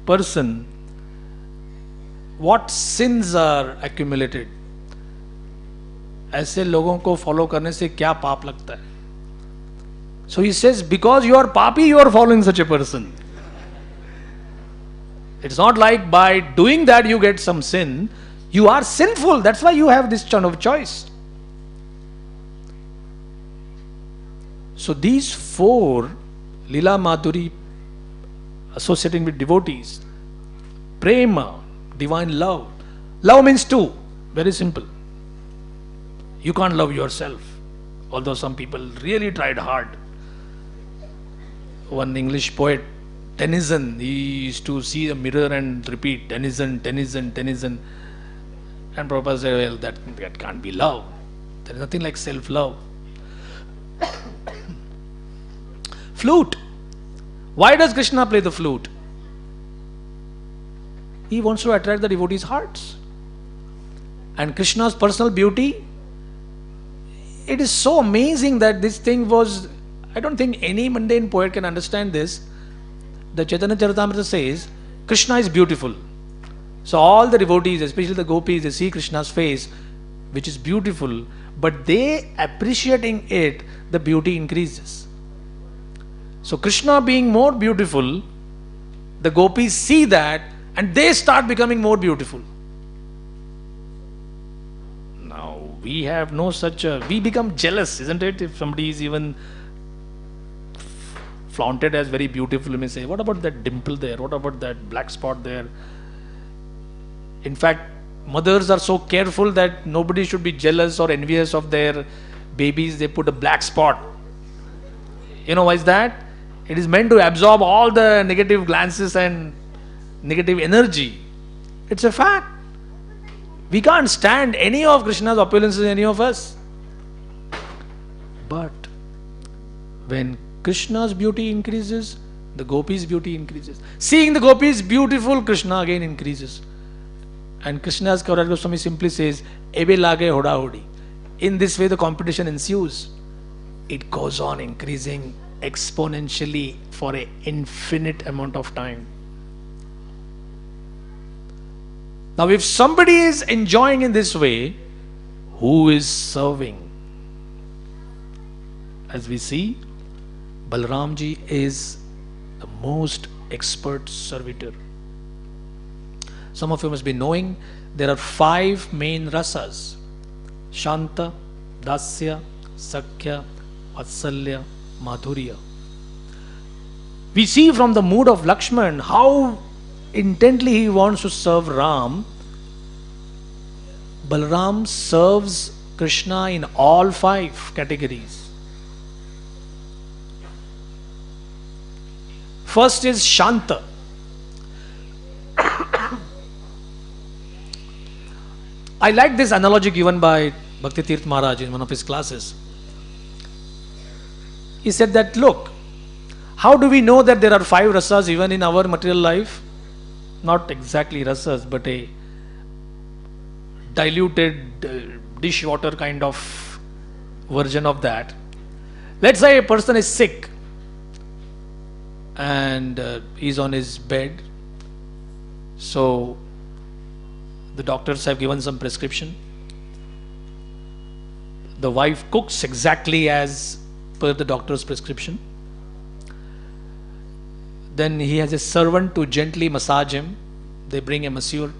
person, what sins are accumulated? ऐसे लोगों को follow करने से क्या पाप लगता है? So he says, because you are papi, you are following such a person. It's not like by doing that you get some sin. You are sinful. That's why you have this kind of choice. So these four, Leela Madhuri, associating with devotees, Prema, divine love. Love means two. Very simple. You can't love yourself. Although some people really tried hard. One English poet, Tennyson, he used to see a mirror and repeat, Tennyson, Tennyson, Tennyson. And Prabhupada said, well, that can't be love. There is nothing like self-love. Flute. Why does Krishna play the flute? He wants to attract the devotees' hearts. And Krishna's personal beauty, it is so amazing that this thing was, I don't think any mundane poet can understand this. The Chaitanya Charitamrita says, Krishna is beautiful. So all the devotees, especially the gopis, they see Krishna's face, which is beautiful, but they appreciating it, the beauty increases. So Krishna being more beautiful, the gopis see that and they start becoming more beautiful. Now we have no such we become jealous, isn't it? If somebody is even flaunted as very beautiful, you may say, what about that dimple there? What about that black spot there? In fact, mothers are so careful that nobody should be jealous or envious of their babies, they put a black spot. You know why is that? It is meant to absorb all the negative glances and negative energy. It's a fact. We can't stand any of Krishna's opulences, any of us. But when Krishna's beauty increases, the gopis' beauty increases. Seeing the gopis beautiful, Krishna again increases. And Krishna's Radha Goswami simply says, Ebe lage hoda hodi. In this way the competition ensues. It goes on increasing exponentially for an infinite amount of time. Now if somebody is enjoying in this way, who is serving? As we see, Balaramji is the most expert servitor. Some of you must be knowing there are 5 main rasas: Shanta, Dasya, Sakhya, Vatsalya, Madhurya. We see from the mood of Lakshman how intently he wants to serve Ram. Balaram serves Krishna in all 5 categories. First is Shanta. I like this analogy given by Bhaktivedanta Maharaj in one of his classes. He said that, look, how do we know that there are 5 rasas even in our material life? Not exactly rasas, but a diluted dishwater kind of version of that. Let's say a person is sick and he's on his bed. So the doctors have given some prescription. The wife cooks exactly as per the doctor's prescription. Then he has a servant to gently massage him. They bring a masseur.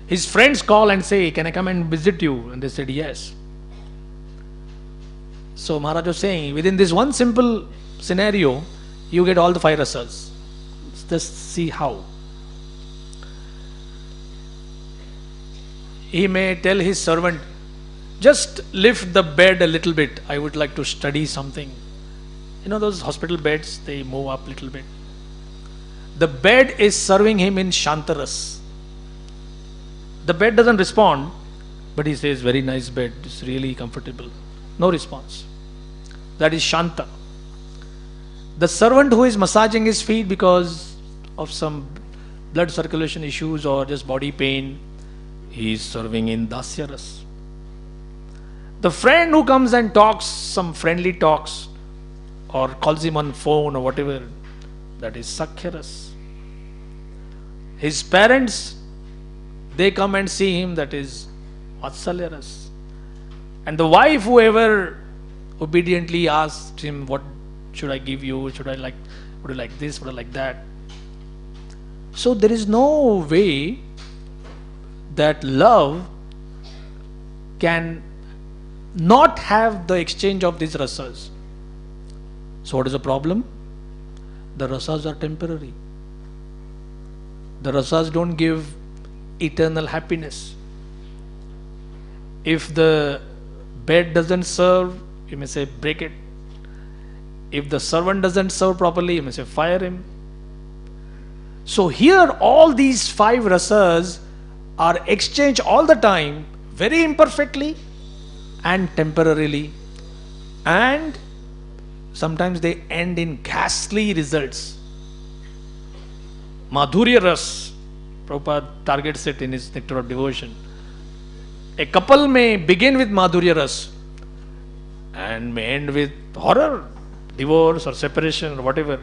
His friends call and say, can I come and visit you? And they said yes. So Maharaj was saying, within this one simple scenario, you get all the 5 rasas. Let's just see how. He may tell his servant, just lift the bed a little bit. I would like to study something. You know those hospital beds, they move up a little bit. The bed is serving him in Shantaras. The bed doesn't respond, but he says, very nice bed, it's really comfortable. No response. That is Shanta. The servant who is massaging his feet because of some blood circulation issues or just body pain, he is serving in Dasyaras. The friend who comes and talks some friendly talks or calls him on phone or whatever, that is Sakhyaras. His parents, they come and see him, that is Vatsalyaras. And the wife, whoever obediently asked him, what should I give you? Would you like this? Would I like that? So there is no way that love can not have the exchange of these rasas. So what is the problem? The rasas are temporary. The rasas don't give eternal happiness. If the bed doesn't serve, you may say break it. If the servant doesn't serve properly, you may say fire him. So here all these 5 rasas are exchanged all the time, very imperfectly and temporarily, and sometimes they end in ghastly results. Madhurya Ras, Prabhupada targets it in his Nectar of Devotion. A couple may begin with Madhurya Ras and may end with horror, divorce or separation or whatever.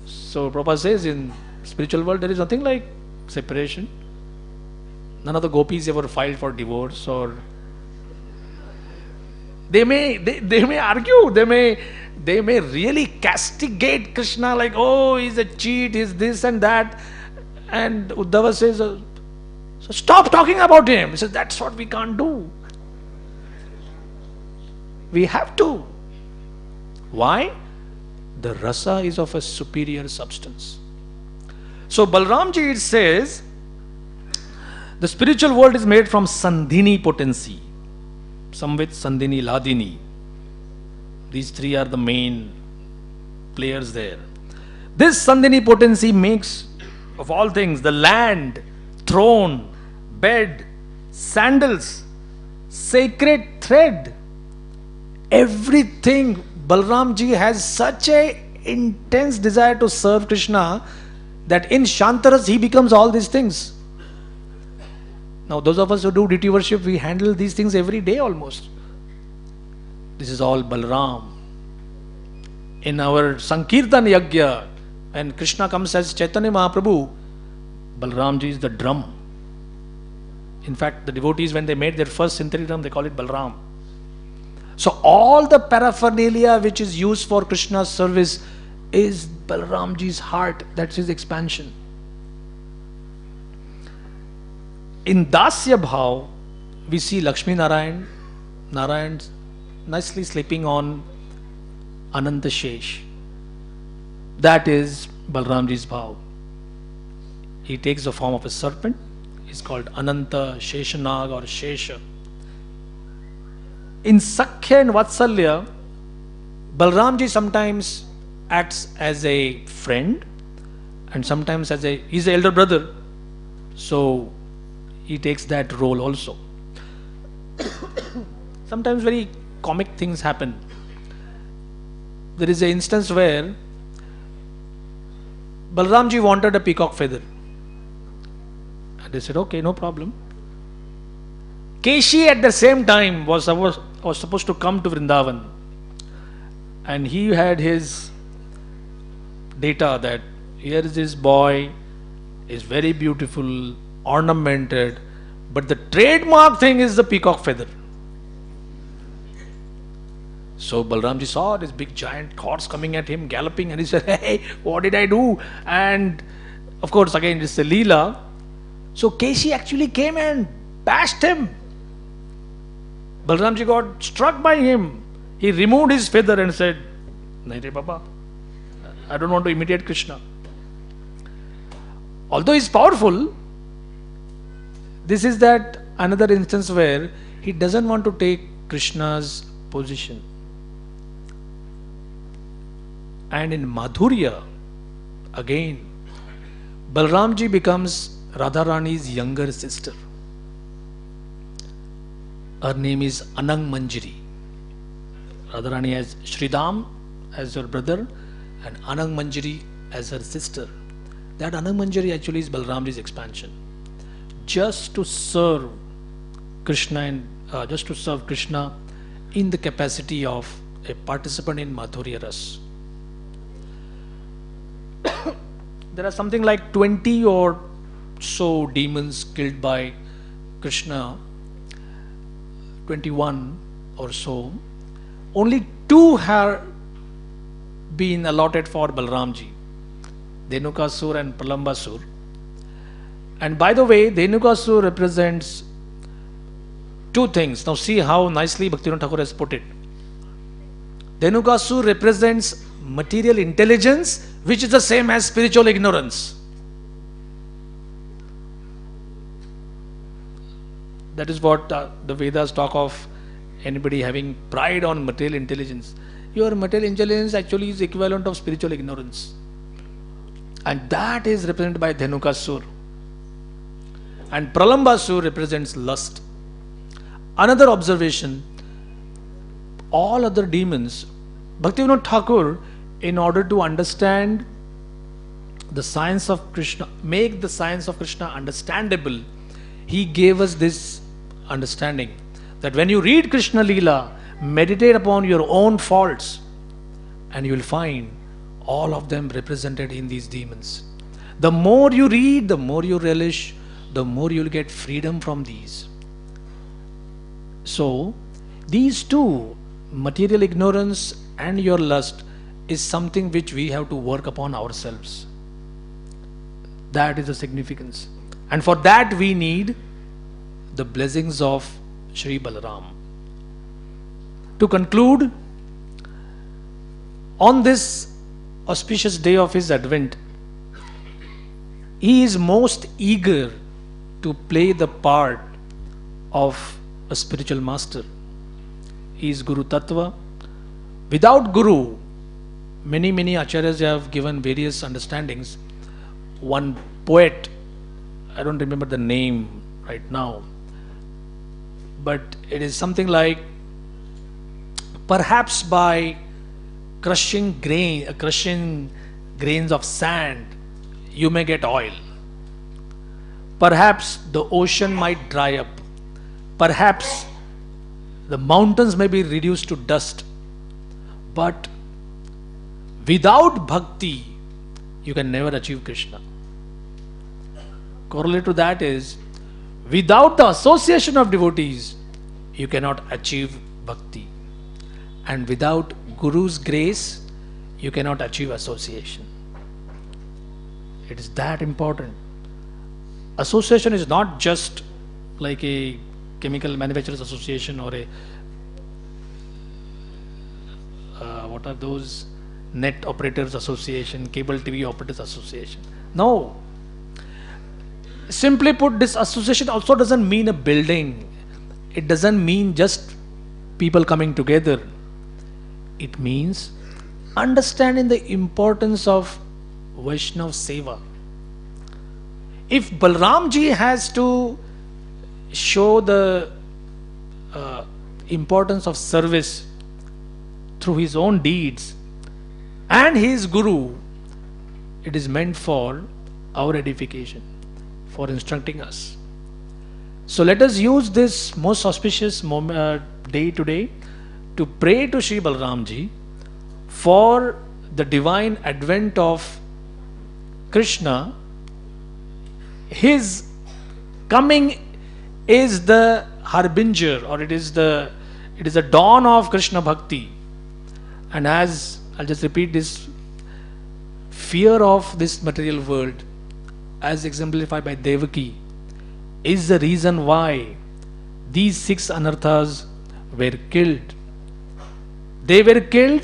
So Prabhupada says in spiritual world there is nothing like separation. None of the gopis ever filed for divorce, or they may argue, they may really castigate Krishna like, oh, he's a cheat, he's this and that. And Uddhava says, so stop talking about him. He says, that's what we can't do. We have to. Why? The rasa is of a superior substance. So Balaramji, it says, the spiritual world is made from Sandhini potency. Samvit, Sandini, Ladini. These three are the main players there. This Sandini potency makes, of all things, the land, throne, bed, sandals, sacred thread, everything. Balaramji has such a intense desire to serve Krishna that in Shantaras he becomes all these things. Now those of us who do deity worship, we handle these things every day almost. This is all Balaram. In our Sankirtan Yagya, when Krishna comes as Chaitanya Mahaprabhu, Balaramji is the drum. In fact, the devotees, when they made their first synthetic drum, they call it Balaram. So all the paraphernalia which is used for Krishna's service is Balaramji's heart. That's his expansion. In Dasya Bhav, we see Lakshmi Narayan, Narayan nicely sleeping on Ananta Shesh. That is Balaramji's Bhav. He takes the form of a serpent. He's called Ananta Sheshanag or Shesha. In Sakhya and Vatsalya, Balaramji sometimes acts as a friend and sometimes as he's the elder brother, so he takes that role also. Sometimes very comic things happen. There is an instance where Balaramji wanted a peacock feather. And they said, okay, no problem. Keshi at the same time was supposed to come to Vrindavan. And he had his data that here is this boy, is very beautiful, ornamented, but the trademark thing is the peacock feather. So Balaramji saw this big giant horse coming at him, galloping, and he said, hey, what did I do? And of course, again, it's a Leela. So Keshi actually came and bashed him. Balaramji got struck by him. He removed his feather and said, Nahi re Baba, I don't want to imitate Krishna. Although he's powerful, this is that another instance where he doesn't want to take Krishna's position. And in Madhurya, again, Balaramji becomes Radharani's younger sister. Her name is Anang Manjari. Radharani has Sridham as her brother and Anang Manjari as her sister. That Anang Manjari actually is Balaramji's expansion. Just to serve Krishna and just to serve Krishna in the capacity of a participant in Madhurya Ras. There are something like 20 or so demons killed by Krishna, 21 or so. Only 2 have been allotted for Balaramji, Dhenukasur and Pralambasur. And by the way, Dhenukasur represents 2 things. Now see how nicely Bhaktivedanta Thakur has put it. Dhenukasur represents material intelligence, which is the same as spiritual ignorance. That is what the Vedas talk of anybody having pride on material intelligence. Your material intelligence actually is equivalent of spiritual ignorance. And that is represented by Dhenukasur. And Pralambasur represents lust. Another observation, all other demons, Bhaktivedanta Thakur, in order to understand the science of Krishna, make the science of Krishna understandable, he gave us this understanding that when you read Krishna Leela, meditate upon your own faults and you will find all of them represented in these demons. The more you read, the more you relish, the more you will get freedom from these. So, these 2, material ignorance and your lust, is something which we have to work upon ourselves. That is the significance. And for that we need the blessings of Sri Balaram. To conclude, on this auspicious day of his advent, he is most eager to play the part of a spiritual master. He is Guru Tattva. Without Guru, many acharyas have given various understandings. One poet, I don't remember the name right now, but it is something like, perhaps by crushing grains of sand, you may get oil. Perhaps the ocean might dry up. Perhaps the mountains may be reduced to dust. But without bhakti, you can never achieve Krishna. Correlate to that is, without the association of devotees, you cannot achieve bhakti. And without Guru's grace, you cannot achieve association. It is that important. Association is not just like a chemical manufacturers association or a what are those, net operators association, cable TV operators association. No. Simply put, this association also doesn't mean a building. It doesn't mean just people coming together. It means understanding the importance of Vaishnav Seva. If Balaram ji has to show the importance of service through his own deeds and his Guru, it is meant for our edification, for instructing us. So let us use this most auspicious day today to pray to Sri Balaram ji for the divine advent of Krishna. His coming is the harbinger, or it is the dawn of Krishna Bhakti. And as I'll just repeat this, fear of this material world, as exemplified by Devaki, is the reason why these 6 anarthas were killed. They were killed,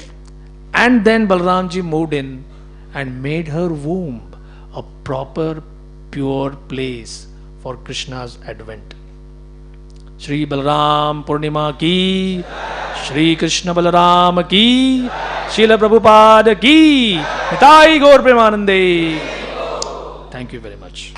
and then Balaramji moved in and made her womb a proper, pure place for Krishna's advent. Shri Balaram Purnima ki, Shri Krishna Balaram ki, Srila Prabhupada ki, Nitai Gaur Premanande. Thank you very much.